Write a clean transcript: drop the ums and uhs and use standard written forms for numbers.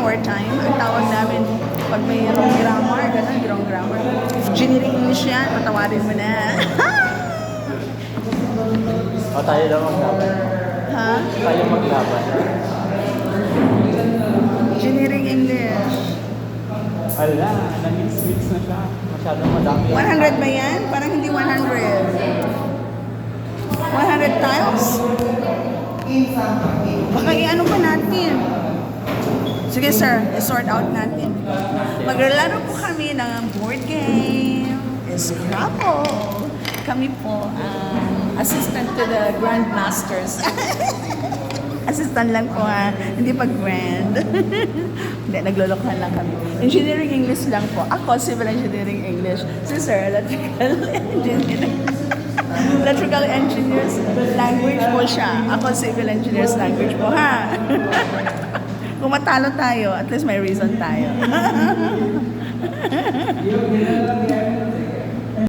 our time, ang tawag namin, pag may wrong grammar, gano'n, wrong grammar. Engineering English yan, patawarin mo na. O tayo lang maglaban. Ha? Tayo maglaban. Engineering English. Ala, nag-mix na siya. Masyadong madami. 100 ba yan? Parang hindi 100. 100 tiles? Baka i-ano pa natin. Sige sir, i-sort out natin. Maglalaro po kami ng board game. Scrabble. Kami po ang assistant to the grandmasters. Assistant lang po ha, hindi pa grand. Hindi, naglolokohan lang kami. Engineering English lang po. Ako, civil engineering English. Si sir, electrical engineering. Electrical engineers language po siya. Ako, civil engineers language po ha. Kung matalo tayo, at least may reason tayo.